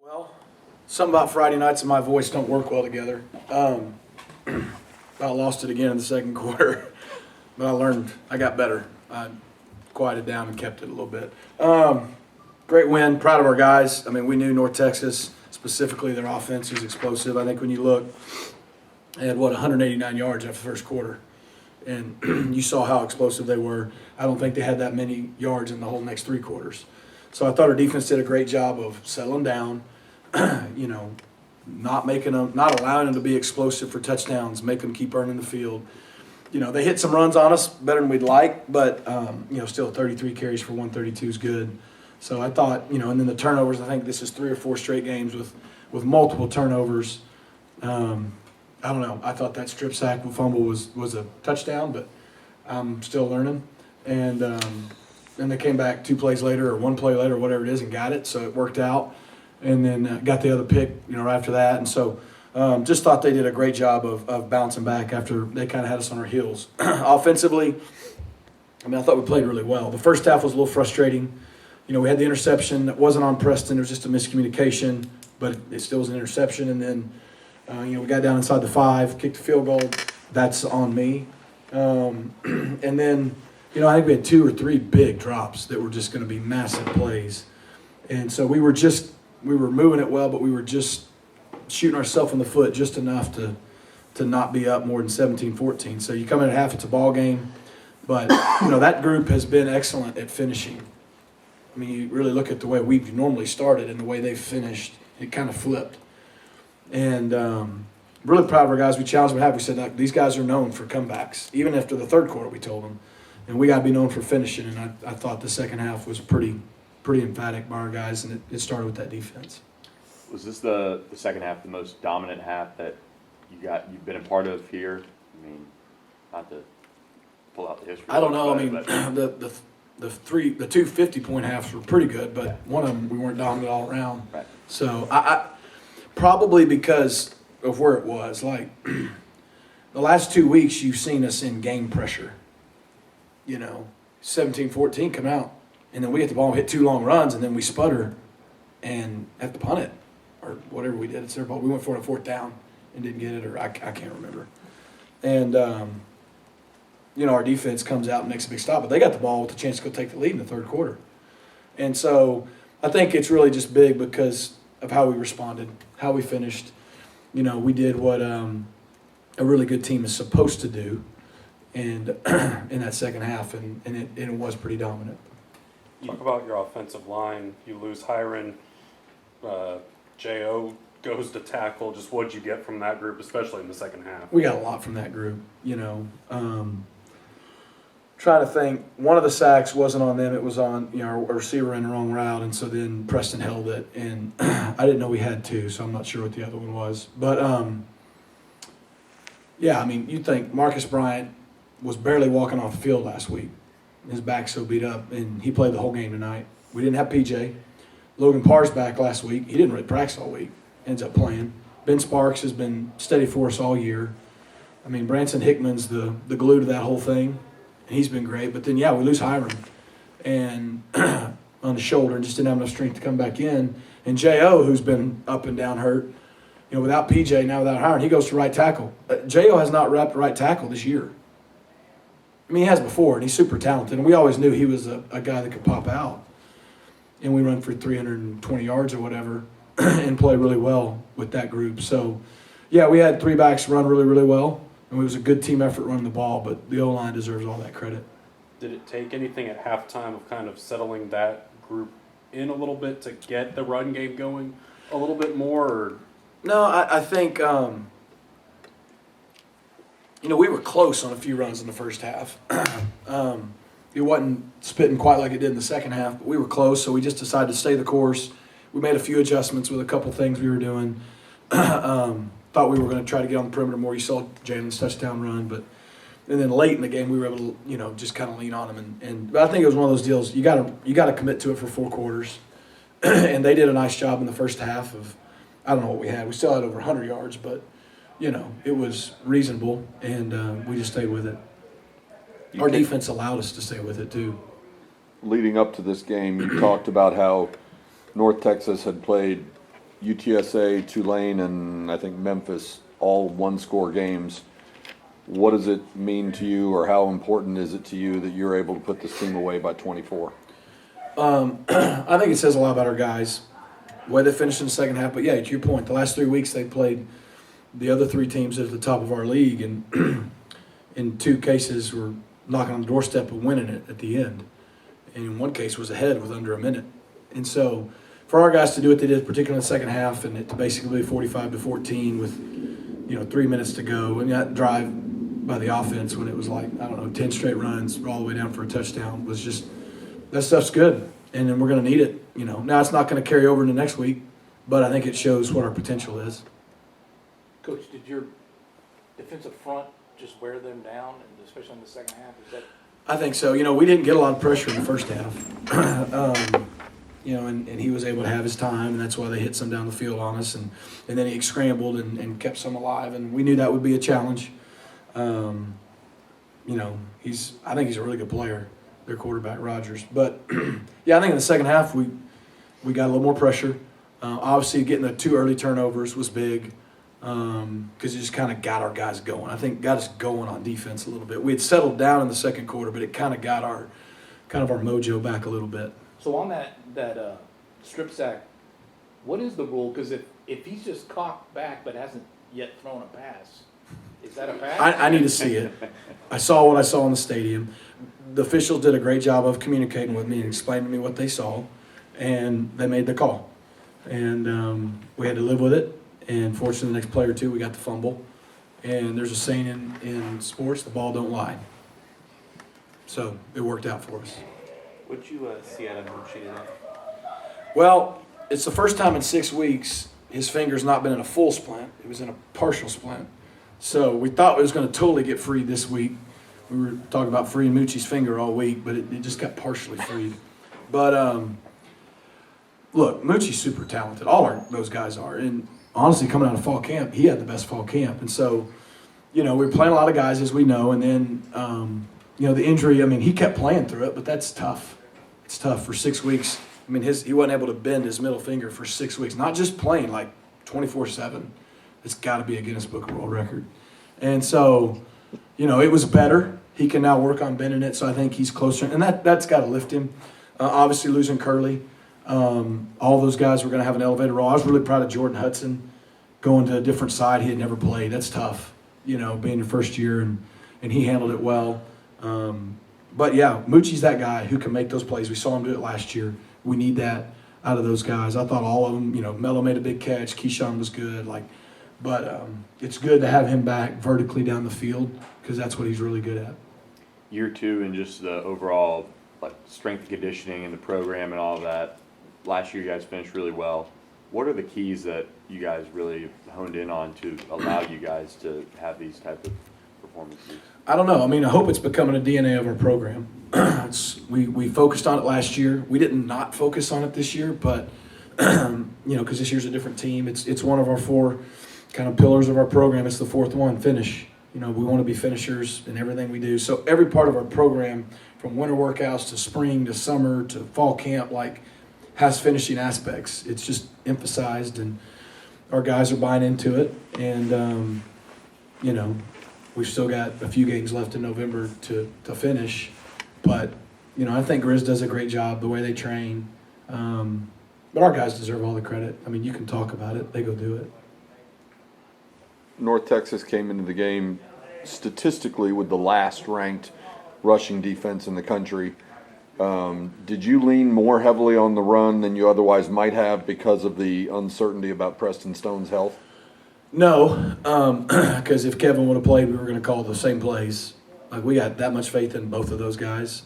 Well, something about Friday nights and my voice don't work well together. I lost it again in the second quarter, but I got better. I quieted down and kept it a little bit. Great win, proud of our guys. I mean, we knew North Texas, specifically their offense was explosive. I think when you look, they had, 189 yards after the first quarter. And you saw how explosive they were. I don't think they had that many yards in the whole next three quarters. So I thought our defense did a great job of settling down, not allowing them to be explosive for touchdowns, make them keep earning the field. They hit some runs on us better than we'd like, but, still 33 carries for 132 is good. So I thought, and then the turnovers, I think this is 3 or 4 straight games with multiple turnovers. I don't know. I thought that strip sack with fumble was a touchdown, but I'm still learning. And then they came back 2 plays later or 1 play later, whatever it is, and got it. So it worked out. And then got the other pick, after that. And so just thought they did a great job of bouncing back after they kind of had us on our heels. Offensively, I thought we played really well. The first half was a little frustrating. We had the interception that wasn't on Preston. It was just a miscommunication, but it still was an interception. And then, we got down inside the 5, kicked the field goal. That's on me. And then, I think we had 2 or 3 big drops that were just going to be massive plays. And so we were moving it well, but we were just shooting ourselves in the foot just enough to not be up more than 17-14. So you come in at half, it's a ball game. But, that group has been excellent at finishing. You really look at the way we've normally started and the way they've finished, it kind of flipped. And really proud of our guys. We challenged them. We said, these guys are known for comebacks. Even after the third quarter, we told them. And we got to be known for finishing. And I thought the second half was pretty emphatic by our guys, and it started with that defense. Was this the second half the most dominant half that you've been a part of here? Not to pull out the history. I don't know. The 2 50-point halves were pretty good, but one of them we weren't dominant all around. Right. So I probably because of where it was. Like the last 2 weeks, you've seen us in game pressure. 17-14 come out, and then we get the ball and hit 2 long runs, and then we sputter and have to punt it or whatever we did. It's their ball. We went for it on 4th down and didn't get it, or I can't remember. And our defense comes out and makes a big stop, but they got the ball with a chance to go take the lead in the third quarter. And so I think it's really just big because of how we responded, how we finished. We did what a really good team is supposed to do, and in that second half, and it was pretty dominant. Talk about your offensive line. You lose Hiron. J.O. goes to tackle. Just what'd you get from that group, especially in the second half? We got a lot from that group, Trying to think, one of the sacks wasn't on them. It was on, our receiver in the wrong route, and so then Preston held it. And I didn't know we had 2, so I'm not sure what the other one was. But, you'd think Marcus Bryant was barely walking off the field last week. His back's so beat up, and he played the whole game tonight. We didn't have PJ. Logan Parr's back last week. He didn't really practice all week. Ends up playing. Ben Sparks has been steady for us all year. Branson Hickman's the glue to that whole thing. He's been great, but then, we lose Hiram and on the shoulder and just didn't have enough strength to come back in. And J.O., who's been up and down hurt, without PJ, now without Hiram, he goes to right tackle. J.O. has not repped right tackle this year. He has before, and he's super talented. And we always knew he was a guy that could pop out. And we run for 320 yards or whatever and play really well with that group. So, we had 3 backs run really, really well. And it was a good team effort running the ball, but the O-line deserves all that credit. Did it take anything at halftime of kind of settling that group in a little bit to get the run game going a little bit more? Or? No, I think, we were close on a few runs in the first half. It wasn't spitting quite like it did in the second half, but we were close, so we just decided to stay the course. We made a few adjustments with a couple things we were doing. Thought we were going to try to get on the perimeter more. You saw Jalen's touchdown run, and then late in the game we were able to, just kind of lean on him. But I think it was one of those deals. You got to commit to it for 4 quarters, and they did a nice job in the first half of. I don't know what we had. We still had over 100 yards, but it was reasonable, and we just stayed with it. Our defense allowed us to stay with it too. Leading up to this game, you talked about how North Texas had played UTSA, Tulane, and I think Memphis, all one-score games. What does it mean to you, or how important is it to you that you're able to put this team away by 24? I think it says a lot about our guys, the way they finished in the second half. But, yeah, to your point, the last 3 weeks they played the other three teams at the top of our league, and in 2 cases were knocking on the doorstep of winning it at the end. And in 1 case was ahead with under a minute. And so for our guys to do what they did, particularly in the second half, and it to basically be 45-14 with 3 minutes to go, and that drive by the offense when it was like, 10 straight runs all the way down for a touchdown was just, that stuff's good. And then we're going to need it. Now it's not going to carry over into next week, but I think it shows what our potential is. Coach, did your defensive front just wear them down, and especially in the second half? Is that? I think so. We didn't get a lot of pressure in the first half. And he was able to have his time, and that's why they hit some down the field on us. And then he scrambled and kept some alive, and we knew that would be a challenge. I think he's a really good player, their quarterback, Rogers. But, yeah, I think in the second half we got a little more pressure. Obviously, getting the 2 early turnovers was big because it just kind of got our guys going. I think got us going on defense a little bit. We had settled down in the second quarter, but it kind of got our mojo back a little bit. So on that strip sack, what is the rule? Because if he's just cocked back but hasn't yet thrown a pass, is that a pass? I need to see it. I saw what I saw in the stadium. The officials did a great job of communicating with me and explaining to me what they saw, and they made the call. And we had to live with it. And fortunately, the next play or two, we got the fumble. And there's a saying in sports, the ball don't lie. So it worked out for us. What'd you see out of Mucci today? Well, it's the first time in 6 weeks his finger's not been in a full splint. It was in a partial splint. So we thought it was going to totally get freed this week. We were talking about freeing Mucci's finger all week, but it just got partially freed. But, look, Mucci's super talented. Those guys are. And honestly, coming out of fall camp, he had the best fall camp. And so, we were playing a lot of guys, as we know. And then, the injury, he kept playing through it, but that's tough. It's tough for 6 weeks. He wasn't able to bend his middle finger for 6 weeks. Not just playing, like 24/7. It's got to be a Guinness Book of World Record. And so, it was better. He can now work on bending it, so I think he's closer. And that's got to lift him. Obviously, losing Curley. All those guys were going to have an elevated role. I was really proud of Jordan Hudson going to a different side. He had never played. That's tough, being your first year, and he handled it well. But, yeah, Mucci's that guy who can make those plays. We saw him do it last year. We need that out of those guys. I thought all of them, Mello made a big catch. Keyshawn was good. But it's good to have him back vertically down the field because that's what he's really good at. Year 2 and just the overall strength and conditioning and the program and all of that. Last year you guys finished really well. What are the keys that you guys really honed in on to allow you guys to have these type of performances? I don't know. I hope it's becoming a DNA of our program. We focused on it last year. We didn't not focus on it this year, but because this year's a different team. It's one of our 4 kind of pillars of our program. It's the 4th one, finish. We want to be finishers in everything we do. So every part of our program, from winter workouts to spring to summer to fall camp, has finishing aspects. It's just emphasized, and our guys are buying into it. And we've still got a few games left in November to finish. But I think Grizz does a great job the way they train. But our guys deserve all the credit. You can talk about it; they go do it. North Texas came into the game statistically with the last ranked rushing defense in the country. Did you lean more heavily on the run than you otherwise might have because of the uncertainty about Preston Stone's health? No, because if Kevin would have played, we were going to call the same plays. We got that much faith in both of those guys.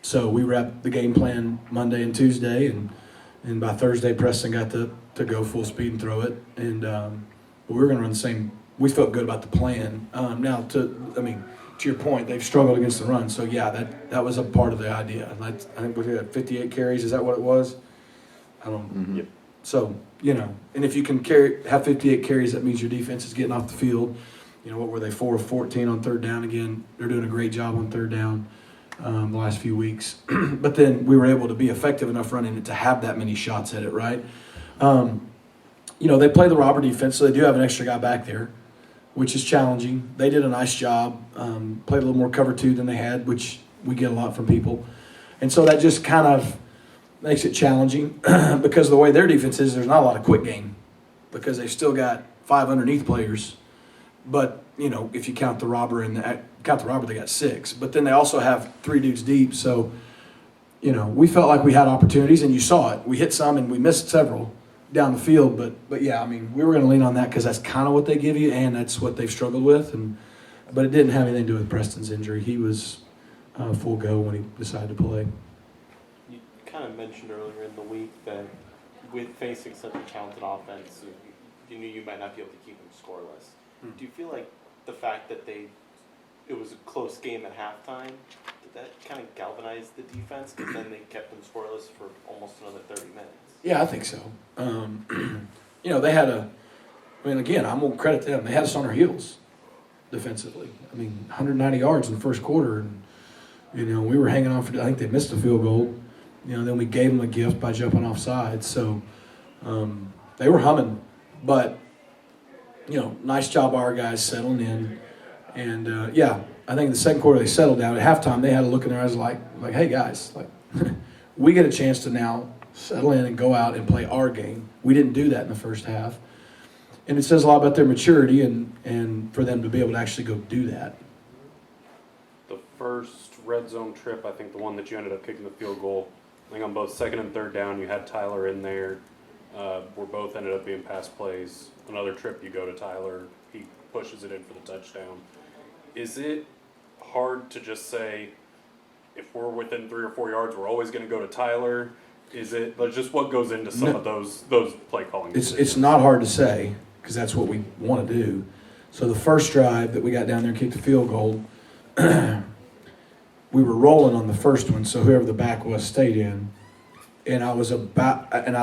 So we wrapped the game plan Monday and Tuesday, and by Thursday, Preston got to go full speed and throw it. And we were going to run the same. We felt good about the plan. Now, to your point, they've struggled against the run. So, yeah, that was a part of the idea. I think we had 58 carries. Is that what it was? I don't know. Mm-hmm. Yep. So, and if you can have 58 carries, that means your defense is getting off the field. What were they, 4 of 14 on third down again? They're doing a great job on third down the last few weeks. But then we were able to be effective enough running it to have that many shots at it, right? You know, they play the robber defense, so they do have an extra guy back there, which is challenging. They did a nice job, played a little more cover 2 than they had, which we get a lot from people. And so that just kind of makes it challenging because the way their defense is, there's not a lot of quick game because they've still got 5 underneath players. But, you know, if you count the robber they got 6. But then they also have 3 dudes deep. So, you know, we felt like we had opportunities, and you saw it. We hit some and we missed several down the field. But yeah, I mean, we were going to lean on that because that's kind of what they give you, and that's what they've struggled with. But it didn't have anything to do with Preston's injury. He was full go when he decided to play. You kind of mentioned earlier in the week that with facing such a talented offense, you knew you might not be able to keep them scoreless. Do you feel like the fact that it was a close game at halftime, did that kind of galvanize the defense? Because then they kept them scoreless for almost another 30 minutes. Yeah, I think so. You know, they had again, I'm going to credit them. They had us on our heels defensively. I mean, 190 yards in the first quarter. And, you know, we were hanging on for, I think they missed a field goal. You know, then we gave them a gift by jumping off sides. So they were humming. But, you know, nice job by our guys settling in. And, yeah, I think in the second quarter they settled down. At halftime, they had a look in their eyes like hey, guys, like we get a chance to now settle in and go out and play our game. We didn't do that in the first half. And it says a lot about their maturity and for them to be able to actually go do that. The first red zone trip, I think the one that you ended up kicking the field goal, I think on both second and third down, you had Tyler in there. Where both ended up being pass plays. Another trip, you go to Tyler, he pushes it in for the touchdown. Is it hard to just say, if we're within 3 or 4 yards, we're always going to go to Tyler? Is it just what goes into some of those play calling decisions? It's not hard to say because that's what we want to do. So the first drive that we got down there and kicked the field goal, we were rolling on the first one, so whoever the back was stayed in. And I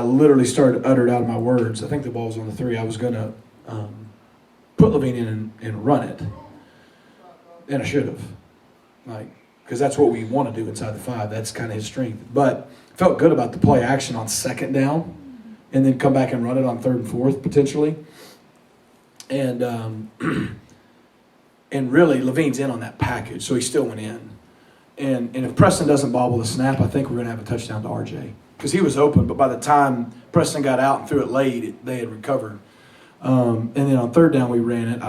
literally started uttered out of my words. I think the ball was on the 3. I was going to put Levine in and run it. And I should have. Because that's what we want to do inside the 5. That's kind of his strength. But felt good about the play action on second down and then come back and run it on 3rd and 4th potentially. And and really, Levine's in on that package, so he still went in. And if Preston doesn't bobble the snap, I think we're going to have a touchdown to RJ. Because he was open, but by the time Preston got out and threw it late, they had recovered. And then on 3rd down, we ran it.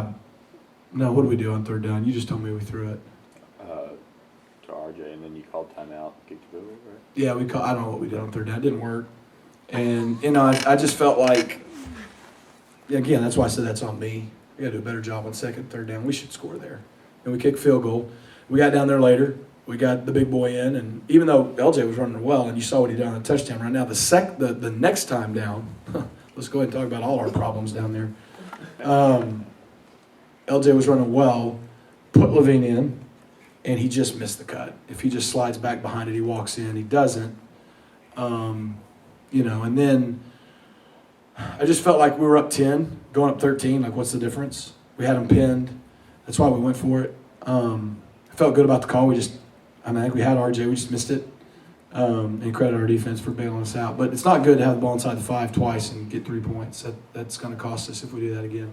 What did we do on 3rd down? You just told me we threw it. To RJ, and then you called timeout, kicked the field goal, right? Yeah, I don't know what we did on 3rd down. It didn't work. And, you know, I just felt like, again, that's why I said that's on me. We got to do a better job on 2nd, 3rd down. We should score there. And we kicked field goal. We got down there later. We got the big boy in, and even though LJ was running well, and you saw what he did on the touchdown right now, the next time down, let's go ahead and talk about all our problems down there. LJ was running well, put Levine in, and he just missed the cut. If he just slides back behind it, he walks in. He doesn't. You know, and then I just felt like we were up 10, going up 13. Like, what's the difference? We had them pinned. That's why we went for it. I felt good about the call. I think we had RJ. We just missed it. And credit our defense for bailing us out. But it's not good to have the ball inside the 5 twice and get 3 points. That's going to cost us if we do that again.